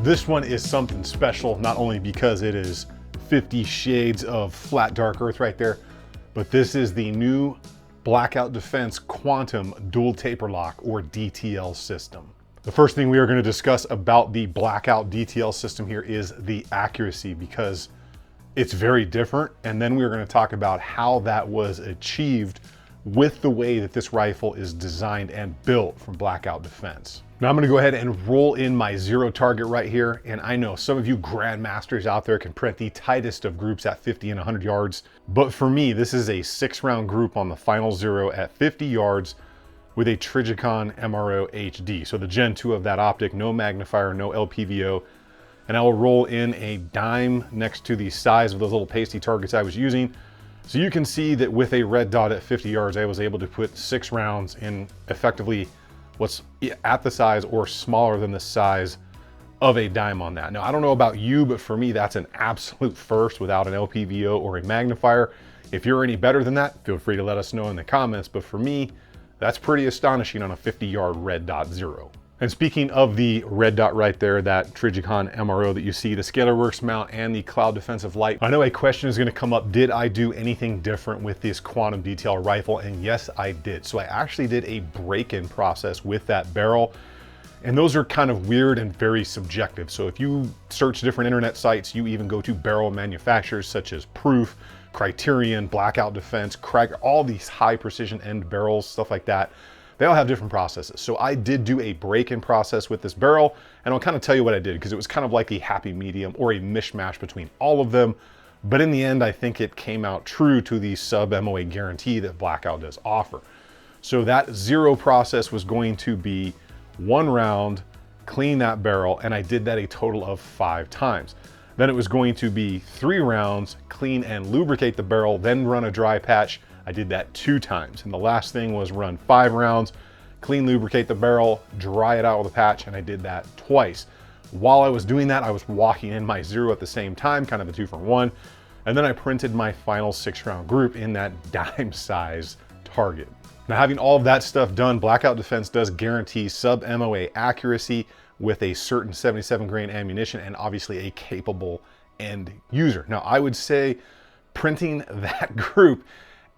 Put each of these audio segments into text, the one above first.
this one is something special, not only because it is 50 shades of flat dark earth right there, but this is the new Blackout Defense Quantum Dual Taper Lock, or DTL system. The first thing we are going to discuss about the Blackout DTL system here is the accuracy, because it's very different. And then we're going to talk about how that was achieved with the way that this rifle is designed and built from Blackout Defense. Now I'm going to go ahead and roll in my zero target right here. And I know some of you grandmasters out there can print the tightest of groups at 50 and 100 yards. But for me, this is a 6-round group on the final zero at 50 yards with a Trijicon MRO HD. So the Gen 2 of that optic, no magnifier, no LPVO. And I will roll in a dime next to the size of those little pasty targets I was using. So you can see that with a red dot at 50 yards, I was able to put 6 rounds in effectively what's at the size or smaller than the size of a dime on that. Now, I don't know about you, but for me, that's an absolute first without an LPVO or a magnifier. If you're any better than that, feel free to let us know in the comments. But for me, that's pretty astonishing on a 50-yard red dot zero. And speaking of the red dot right there, that Trijicon MRO that you see, the ScalarWorks mount and the Cloud Defensive Light, I know a question is going to come up, did I do anything different with this Quantum DTL rifle? And yes, I did. So I actually did a break-in process with that barrel. And those are kind of weird and very subjective. So if you search different internet sites, you even go to barrel manufacturers such as Proof, Criterion, Blackout Defense, Craig, all these high precision end barrels, stuff like that. They all have different processes. So I did do a break-in process with this barrel, and I'll kind of tell you what I did, because it was kind of like a happy medium or a mishmash between all of them. But in the end, I think it came out true to the sub MOA guarantee that Blackout does offer. So that zero process was going to be 1 round, clean that barrel, and I did that a total of 5 times. Then it was going to be 3 rounds, clean and lubricate the barrel, then run a dry patch. I did that 2 times. And the last thing was run 5 rounds, clean lubricate the barrel, dry it out with a patch, and I did that twice. While I was doing that, I was walking in my zero at the same time, kind of a 2-for-1. And then I printed my final 6-round group in that dime size target. Now, having all of that stuff done, Blackout Defense does guarantee sub MOA accuracy with a certain 77 grain ammunition and obviously a capable end user. Now, I would say printing that group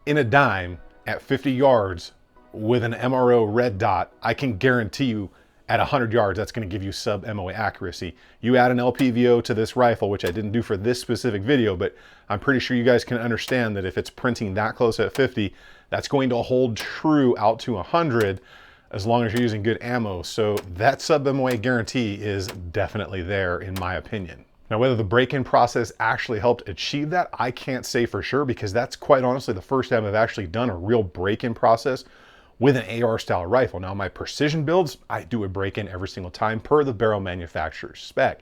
in a dime at 50 yards with an MRO red dot, I can guarantee you at 100 yards, that's going to give you sub MOA accuracy. You add an LPVO to this rifle, which I didn't do for this specific video, but I'm pretty sure you guys can understand that if it's printing that close at 50, that's going to hold true out to 100 as long as you're using good ammo. So that sub MOA guarantee is definitely there in my opinion. Now, whether the break-in process actually helped achieve that, I can't say for sure, because that's quite honestly the first time I've actually done a real break-in process with an AR style rifle. Now, my precision builds, I do a break-in every single time per the barrel manufacturer's spec.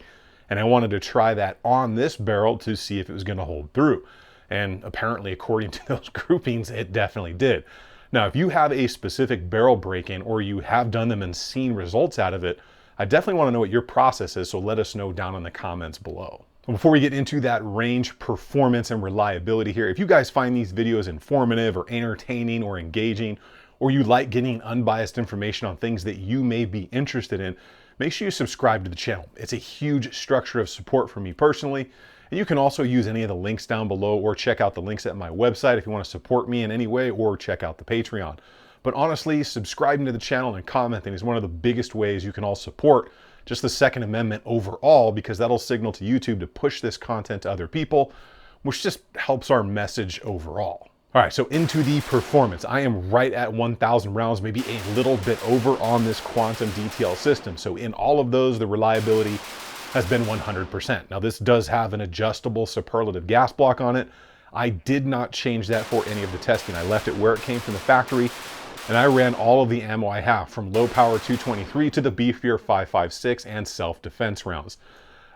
And I wanted to try that on this barrel to see if it was going to hold through. And apparently, according to those groupings, it definitely did. Now, if you have a specific barrel break-in or you have done them and seen results out of it, I definitely want to know what your process is, so let us know down in the comments below. Before we get into that range, performance, and reliability here, if you guys find these videos informative or entertaining or engaging, or you like getting unbiased information on things that you may be interested in, make sure you subscribe to the channel. It's a huge structure of support for me personally. And you can also use any of the links down below, or check out the links at my website if you want to support me in any way, or check out the Patreon. But honestly, subscribing to the channel and commenting is one of the biggest ways you can all support just the Second Amendment overall, because that'll signal to YouTube to push this content to other people, which just helps our message overall. All right, so into the performance. I am right at 1,000 rounds, maybe a little bit over on this Quantum DTL system. So in all of those, the reliability has been 100%. Now, this does have an adjustable superlative gas block on it. I did not change that for any of the testing. I left it where it came from the factory, and I ran all of the ammo I have, from low power 223 to the beefier 5.56 and self-defense rounds.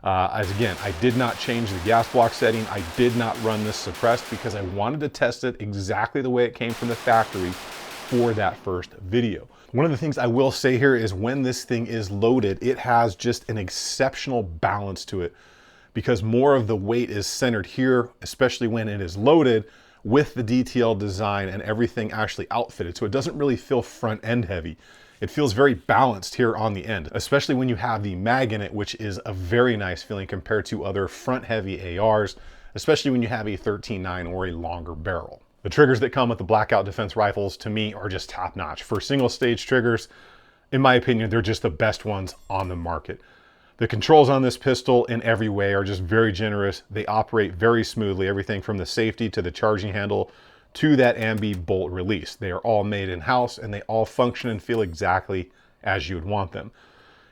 As again, I did not change the gas block setting. I did not run this suppressed because I wanted to test it exactly the way it came from the factory for that first video. One of the things I will say here is when this thing is loaded, it has just an exceptional balance to it, because more of the weight is centered here, especially when it is loaded with the DTL design and everything actually outfitted. So it doesn't really feel front end heavy. It feels very balanced here on the end, especially when you have the mag in it, which is a very nice feeling compared to other front-heavy ARs, especially when you have a 13.9 or a longer barrel. The triggers that come with the Blackout Defense rifles, to me, are just top-notch. For single-stage triggers, in my opinion, they're just the best ones on the market. The controls on this pistol in every way are just very generous. They operate very smoothly, everything from the safety to the charging handle to that ambi bolt release. They are all made in-house and they all function and feel exactly as you would want them.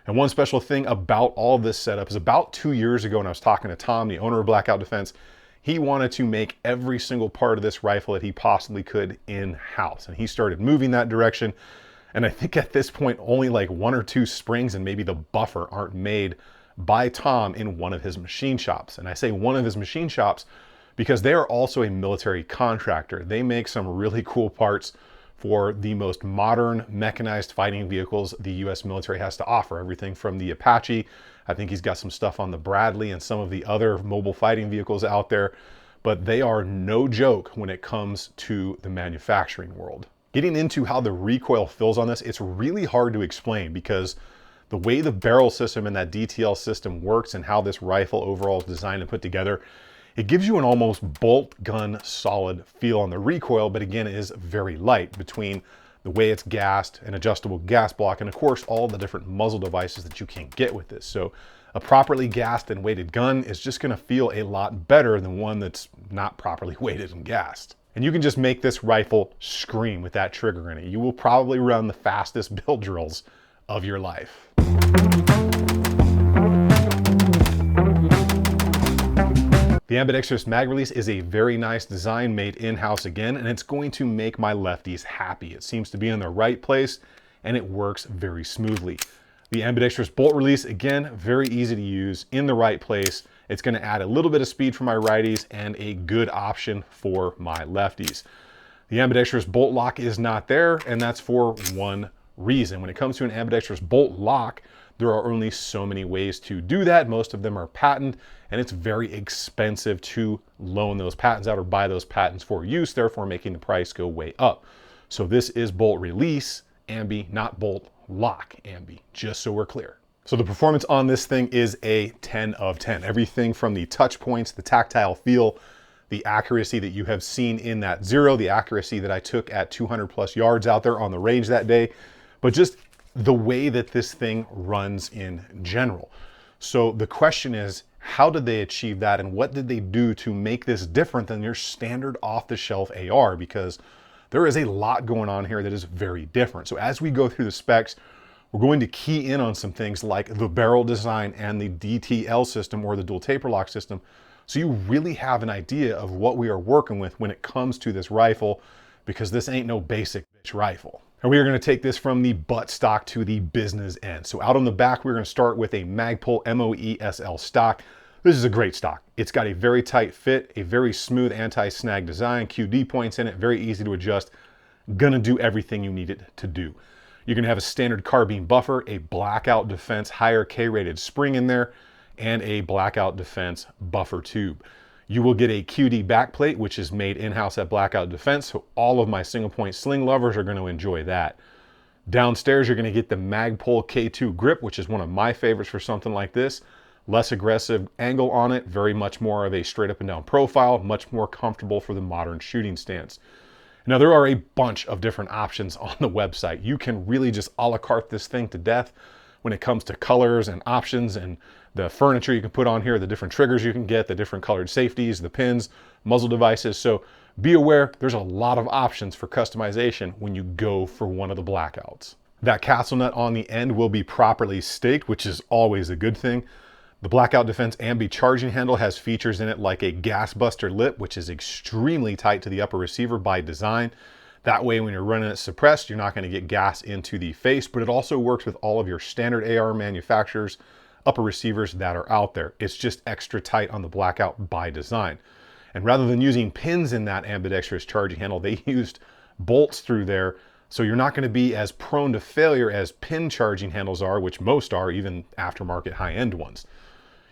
And one special thing about all of this setup is about 2 years ago when I was talking to Tom, the owner of Blackout Defense, he wanted to make every single part of this rifle that he possibly could in-house. And he started moving that direction. And I think at this point, only like 1 or 2 springs and maybe the buffer aren't made by Tom in one of his machine shops. And I say one of his machine shops because they are also a military contractor. They make some really cool parts for the most modern mechanized fighting vehicles the US military has to offer. Everything from the Apache, I think he's got some stuff on the Bradley and some of the other mobile fighting vehicles out there, but they are no joke when it comes to the manufacturing world. Getting into how the recoil feels on this, it's really hard to explain because the way the barrel system and that DTL system works and how this rifle overall is designed and put together, it gives you an almost bolt gun solid feel on the recoil, but again, it is very light between the way it's gassed, an adjustable gas block, and of course, all the different muzzle devices that you can get with this. So a properly gassed and weighted gun is just gonna feel a lot better than one that's not properly weighted and gassed. And you can just make this rifle scream with that trigger in it. You will probably run the fastest build drills of your life. The ambidextrous mag release is a very nice design made in-house again, and it's going to make my lefties happy. It seems to be in the right place and it works very smoothly. The ambidextrous bolt release, again, very easy to use in the right place. It's going to add a little bit of speed for my righties and a good option for my lefties. The ambidextrous bolt lock is not there, and that's for one reason. When it comes to an ambidextrous bolt lock, there are only so many ways to do that. Most of them are patent, and it's very expensive to loan those patents out or buy those patents for use, therefore making the price go way up. So this is bolt release ambi, not bolt lock ambi, just so we're clear. So the performance on this thing is a 10 of 10. Everything from the touch points, the tactile feel, the accuracy that you have seen in that Zero, the accuracy that I took at 200 plus yards out there on the range that day, but just the way that this thing runs in general. So the question is, how did they achieve that and what did they do to make this different than your standard off-the-shelf AR? Because there is a lot going on here that is very different. So as we go through the specs, we're going to key in on some things like the barrel design and the DTL system or the dual taper lock system, so you really have an idea of what we are working with when it comes to this rifle, because this ain't no basic bitch rifle. And we are going to take this from the butt stock to the business end. So out on the back, we're going to start with a Magpul MOE SL stock. This is a great stock. It's got a very tight fit, a very smooth anti-snag design, QD points in it, very easy to adjust. Gonna do everything you need it to do. You're gonna have a standard carbine buffer, a Blackout Defense higher K-rated spring in there, and a Blackout Defense buffer tube. You will get a QD backplate, which is made in-house at Blackout Defense, so all of my single point sling lovers are gonna enjoy that. Downstairs, you're gonna get the Magpul K2 grip, which is one of my favorites for something like this. Less aggressive angle on it, very much more of a straight up and down profile, much more comfortable for the modern shooting stance. Now, there are a bunch of different options on the website. You can really just a la carte this thing to death when it comes to colors and options and the furniture you can put on here, the different triggers you can get, the different colored safeties, the pins, muzzle devices. So be aware, there's a lot of options for customization when you go for one of the Blackouts. That castle nut on the end will be properly staked, which is always a good thing. The Blackout Defense Ambi charging handle has features in it like a gas buster lip, which is extremely tight to the upper receiver by design. That way, when you're running it suppressed, you're not going to get gas into the face, but it also works with all of your standard AR manufacturers, upper receivers that are out there. It's just extra tight on the Blackout by design. And rather than using pins in that ambidextrous charging handle, they used bolts through there. So you're not going to be as prone to failure as pin charging handles are, which most are, even aftermarket high-end ones.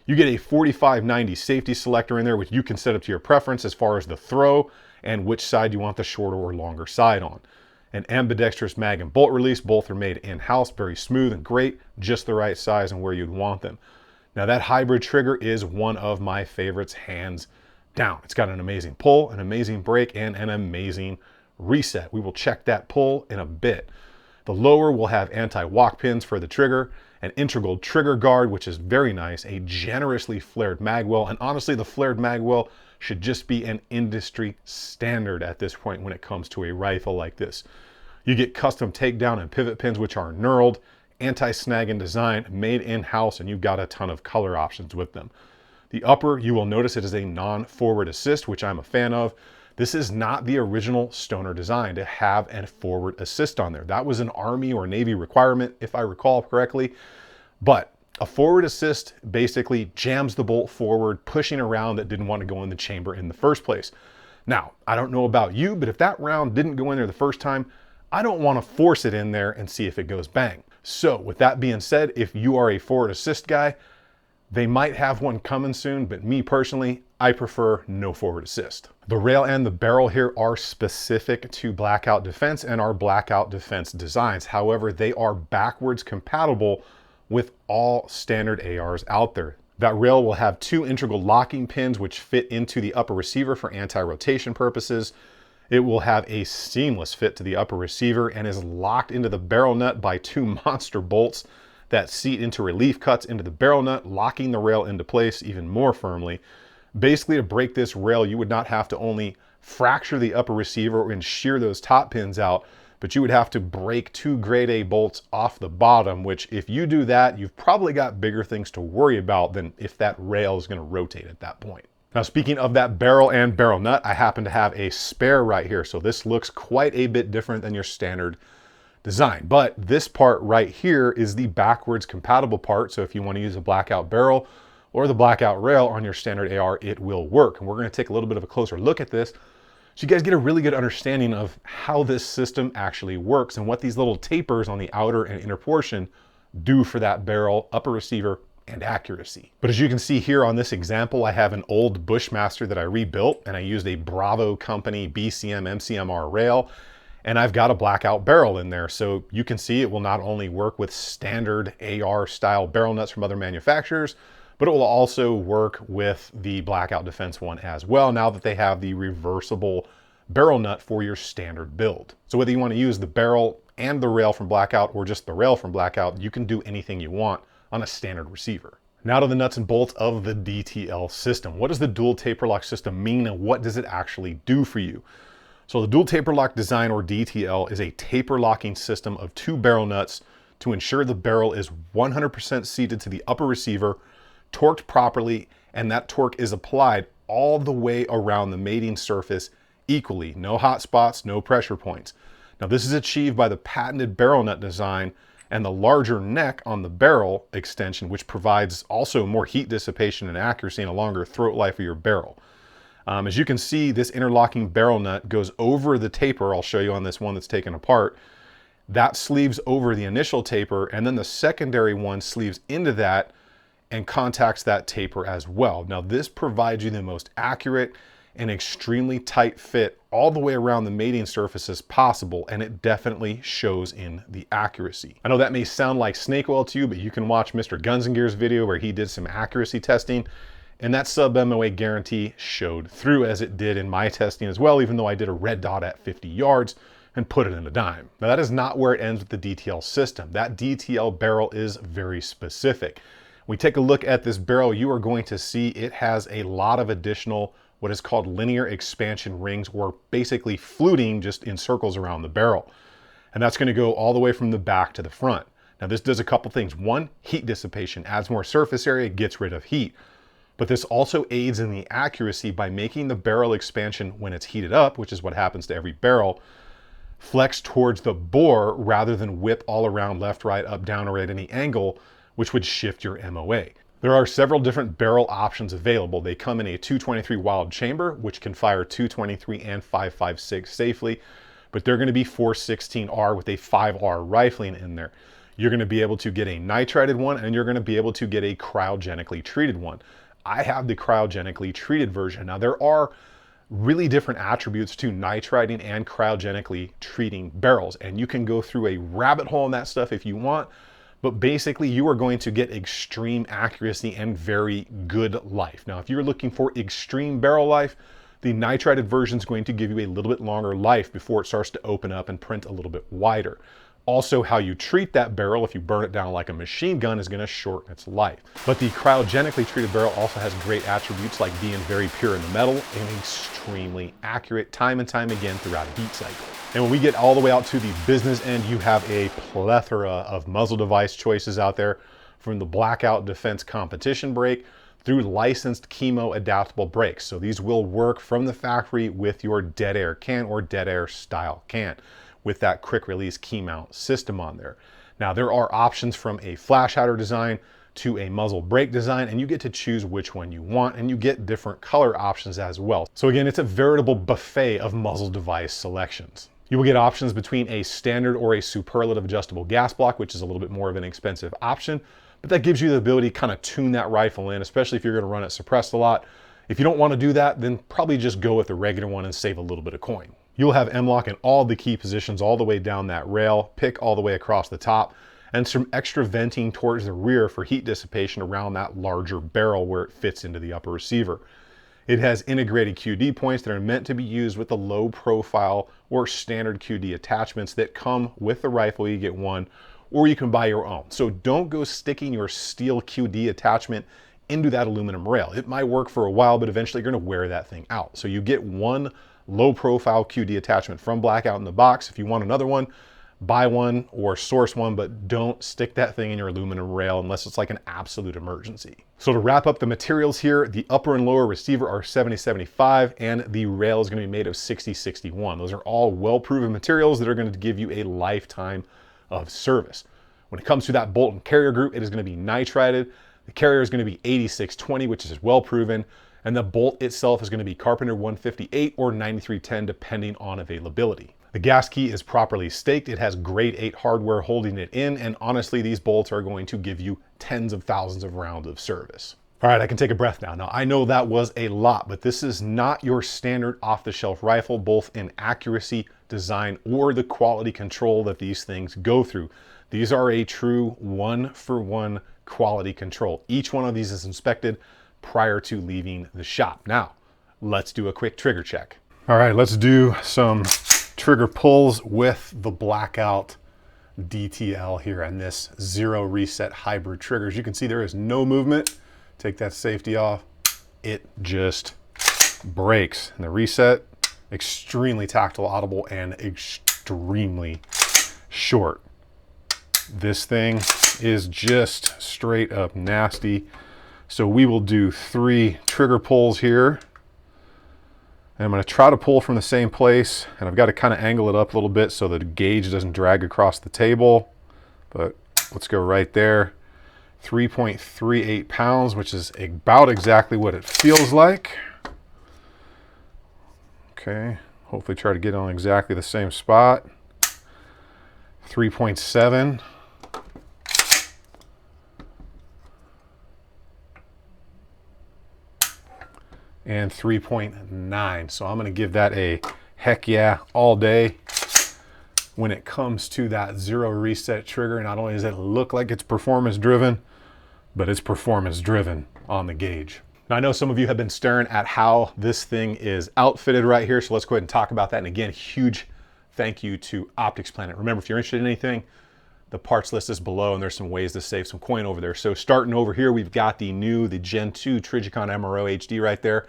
You get a 4590 safety selector in there, which you can set up to your preference as far as the throw and which side you want the shorter or longer side on. An ambidextrous mag and bolt release. Both are made in-house, very smooth and great, just the right size and where you'd want them. Now that hybrid trigger is one of my favorites, hands down. It's got an amazing pull, an amazing brake, and an amazing reset. We will check that pull in a bit. The lower will have anti-walk pins for the trigger, an integral trigger guard, which is very nice, a generously flared magwell, and honestly, the flared magwell should just be an industry standard at this point when it comes to a rifle like this. You get custom takedown and pivot pins, which are knurled, anti-snagging design, made in-house, and you've got a ton of color options with them. The upper, you will notice it is a non-forward assist, which I'm a fan of. This is not the original Stoner design to have a forward assist on there. That was an Army or Navy requirement, if I recall correctly. But a forward assist basically jams the bolt forward, pushing a round that didn't want to go in the chamber in the first place. Now, I don't know about you, but if that round didn't go in there the first time, I don't want to force it in there and see if it goes bang. So with that being said, if you are a forward assist guy, they might have one coming soon, but me personally, I prefer no forward assist. The rail and the barrel here are specific to Blackout Defense and are Blackout Defense designs. However, they are backwards compatible with all standard ARs out there. That rail will have two integral locking pins which fit into the upper receiver for anti-rotation purposes. It will have a seamless fit to the upper receiver and is locked into the barrel nut by two monster bolts that seat into relief cuts into the barrel nut, locking the rail into place even more firmly. Basically, to break this rail, you would not have to only fracture the upper receiver and shear those top pins out, but you would have to break two grade A bolts off the bottom, which if you do that, you've probably got bigger things to worry about than if that rail is going to rotate at that point. Now, speaking of that barrel and barrel nut, I happen to have a spare right here. So this looks quite a bit different than your standard design. But this part right here is the backwards compatible part. So if you want to use a Blackout barrel or the Blackout rail on your standard AR, it will work. And we're going to take a little bit of a closer look at this so you guys get a really good understanding of how this system actually works and what these little tapers on the outer and inner portion do for that barrel, upper receiver, and accuracy. But as you can see here on this example, I have an old Bushmaster that I rebuilt, and I used a Bravo company BCM MCMR rail, and I've got a Blackout barrel in there. So you can see it will not only work with standard AR style barrel nuts from other manufacturers, but it will also work with the Blackout Defense one as well, now that they have the reversible barrel nut for your standard build. So whether you want to use the barrel and the rail from Blackout or just the rail from Blackout, you can do anything you want on a standard receiver. Now to the nuts and bolts of the DTL system. What does the dual taper lock system mean, and what does it actually do for you? So the dual taper lock design, or DTL, is a taper locking system of two barrel nuts to ensure the barrel is 100% seated to the upper receiver, torqued properly, and that torque is applied all the way around the mating surface equally. No hot spots, no pressure points. Now this is achieved by the patented barrel nut design and the larger neck on the barrel extension, which provides also more heat dissipation and accuracy and a longer throat life of your barrel. As you can see, this interlocking barrel nut goes over the taper. I'll show you on this one that's taken apart. That sleeves over the initial taper, and then the secondary one sleeves into that and contacts that taper as well. Now this provides you the most accurate and extremely tight fit all the way around the mating surface as possible, and it definitely shows in the accuracy. I know that may sound like snake oil to you, but you can watch Mr. Guns and Gear's video where he did some accuracy testing, and that sub MOA guarantee showed through, as it did in my testing as well, even though I did a red dot at 50 yards and put it in a dime. Now that is not where it ends with the DTL system. That DTL barrel is very specific. When we take a look at this barrel, you are going to see it has a lot of additional what is called linear expansion rings, or basically fluting just in circles around the barrel. And that's going to go all the way from the back to the front. Now this does a couple things. One, heat dissipation, adds more surface area, gets rid of heat. But this also aids in the accuracy by making the barrel expansion when it's heated up, which is what happens to every barrel, flex towards the bore rather than whip all around left, right, up, down, or at any angle, which would shift your MOA. There are several different barrel options available. They come in a 223 Wild Chamber, which can fire 223 and 5.56 safely, but they're going to be 416R with a 5R rifling in there. You're going to be able to get a nitrided one, and you're going to be able to get a cryogenically treated one. I have the cryogenically treated version. Now there are really different attributes to nitriding and cryogenically treating barrels. And you can go through a rabbit hole in that stuff if you want, but basically you are going to get extreme accuracy and very good life. Now, if you're looking for extreme barrel life, the nitrided version is going to give you a little bit longer life before it starts to open up and print a little bit wider. Also, how you treat that barrel, if you burn it down like a machine gun, is going to shorten its life. But the cryogenically treated barrel also has great attributes like being very pure in the metal and extremely accurate time and time again throughout a heat cycle. And when we get all the way out to the business end, you have a plethora of muzzle device choices out there, from the Blackout Defense competition brake through licensed chemo adaptable brakes. So these will work from the factory with your dead air can or dead air style can, with that quick release key mount system on there. Now, there are options from a flash hider design to a muzzle brake design, and you get to choose which one you want, and you get different color options as well. So again, it's a veritable buffet of muzzle device selections. You will get options between a standard or a superlative adjustable gas block, which is a little bit more of an expensive option, but that gives you the ability to kind of tune that rifle in, especially if you're going to run it suppressed a lot. If you don't want to do that, then probably just go with the regular one and save a little bit of coin. You'll have M-LOK in all the key positions all the way down that rail, pick all the way across the top, and some extra venting towards the rear for heat dissipation around that larger barrel where it fits into the upper receiver. It has integrated QD points that are meant to be used with the low profile or standard QD attachments that come with the rifle. You get one, or you can buy your own. So don't go sticking your steel QD attachment into that aluminum rail. It might work for a while, but eventually you're gonna wear that thing out. So you get one low profile QD attachment from Blackout in the box. If you want another one, buy one or source one, but don't stick that thing in your aluminum rail unless it's like an absolute emergency. So to wrap up the materials here, the upper and lower receiver are 70-75 and the rail is going to be made of 60-61. Those are all well-proven materials that are going to give you a lifetime of service. When it comes to that bolt and carrier group, it is going to be nitrided. The carrier is going to be 86-20, which is well proven. And the bolt itself is going to be Carpenter 158 or 9310, depending on availability. The gas key is properly staked. It has grade 8 hardware holding it in. And honestly, these bolts are going to give you tens of thousands of rounds of service. All right, I can take a breath now. Now, I know that was a lot, but this is not your standard off-the-shelf rifle, both in accuracy, design, or the quality control that these things go through. These are a true one-for-one quality control. Each one of these is inspected prior to leaving the shop. Now, let's do a quick trigger check. All right, let's do some trigger pulls with the Blackout DTL here on this zero reset hybrid trigger. As you can see, there is no movement. Take that safety off, it just breaks. And the reset, extremely tactile, audible, and extremely short. This thing is just straight up nasty. So we will do 3 trigger pulls here. And I'm going to try to pull from the same place, and I've got to kind of angle it up a little bit so the gauge doesn't drag across the table. But let's go right there. 3.38 pounds, which is about exactly what it feels like. Okay, hopefully try to get on exactly the same spot. 3.7. And 3.9. So I'm going to give that a heck yeah all day. When it comes to that zero reset trigger, not only does it look like it's performance driven, but it's performance driven on the gauge. Now, I know some of you have been staring at how this thing is outfitted right here, so let's go ahead and talk about that. And again, huge thank you to Optics Planet. Remember, if you're interested in anything, the parts list is below, and there's some ways to save some coin over there. So starting over here, we've got the Gen 2 Trijicon MRO HD right there.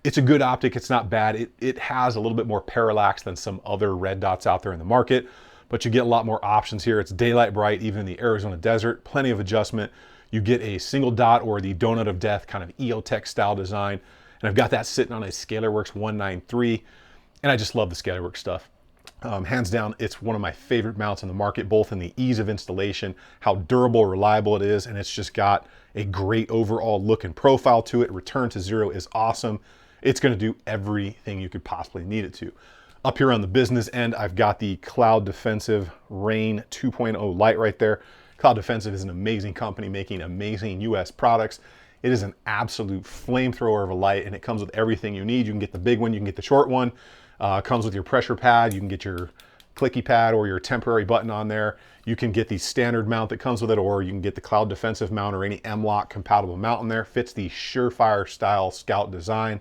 It's a good optic, it's not bad. It has a little bit more parallax than some other red dots out there in the market, but you get a lot more options here. It's daylight bright, even in the Arizona desert, plenty of adjustment. You get a single dot or the donut of death kind of EOTech style design. And I've got that sitting on a ScalarWorks 193, and I just love the ScalarWorks stuff. Hands down, it's one of my favorite mounts in the market, both in the ease of installation, how durable, reliable it is, and it's just got a great overall look and profile to it. Return to zero is awesome. It's going to do everything you could possibly need it to. Up here on the business end, I've got the Cloud Defensive Rain 2.0 light right there. Cloud Defensive is an amazing company making amazing US products It is an absolute flamethrower of a light, and it comes with everything you need. You can get the big one, you can get the short one. Comes with your pressure pad. You can get your clicky pad or your temporary button on there. You can get the standard mount that comes with it, or you can get the Cloud Defensive mount or any M-Lock compatible mount in there. Fits the Surefire style Scout design.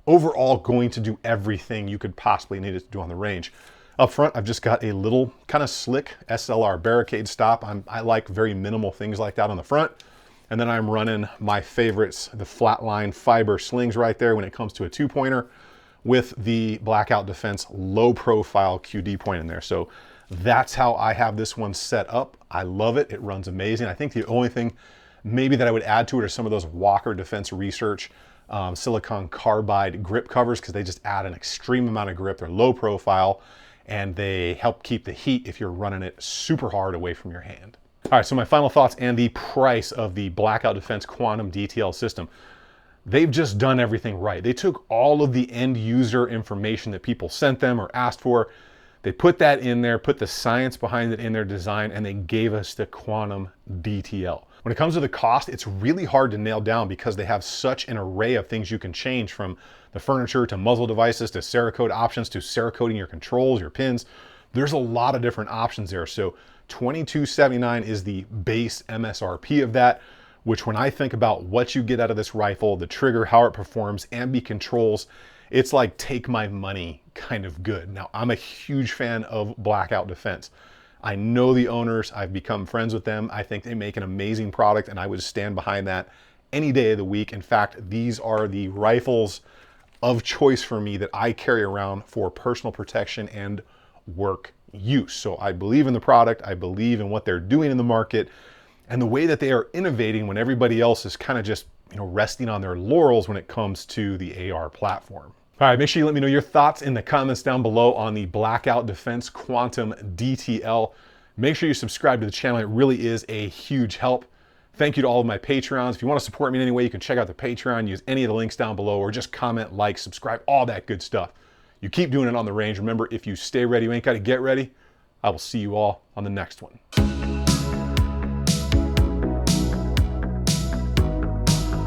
Overall, going to do everything you could possibly need it to do on the range. Up front, I've just got a little kind of slick SLR barricade stop. I like very minimal things like that on the front. And then I'm running my favorites, the Flatline fiber slings right there when it comes to a 2-pointer, with the Blackout Defense low profile QD point in there. So that's how I have this one set up. I love it. It runs amazing. I think the only thing maybe that I would add to it are some of those Walker Defense Research silicon carbide grip covers, because they just add an extreme amount of grip. They're low profile and they help keep the heat if you're running it super hard away from your hand. All right, so my final thoughts and the price of the Blackout Defense Quantum DTL system. They've just done everything right. They took all of the end user information that people sent them or asked for. They put that in there, put the science behind it in their design, and they gave us the Quantum DTL. When it comes to the cost, it's really hard to nail down because they have such an array of things you can change, from the furniture to muzzle devices to Cerakote options to Cerakoting your controls, your pins. There's a lot of different options there. So $2279 is the base MSRP of that, which when I think about what you get out of this rifle, the trigger, how it performs, ambi controls, it's like take my money kind of good. Now, I'm a huge fan of Blackout Defense. I know the owners, I've become friends with them. I think they make an amazing product, and I would stand behind that any day of the week. In fact, these are the rifles of choice for me that I carry around for personal protection and work use. So I believe in the product, I believe in what they're doing in the market, and the way that they are innovating when everybody else is kind of just, resting on their laurels when it comes to the AR platform. All right, make sure you let me know your thoughts in the comments down below on the Blackout Defense Quantum DTL. Make sure you subscribe to the channel. It really is a huge help. Thank you to all of my Patreons. If you want to support me in any way, you can check out the Patreon, use any of the links down below, or just comment, like, subscribe, all that good stuff. You keep doing it on the range. Remember, if you stay ready, you ain't got to get ready. I will see you all on the next one.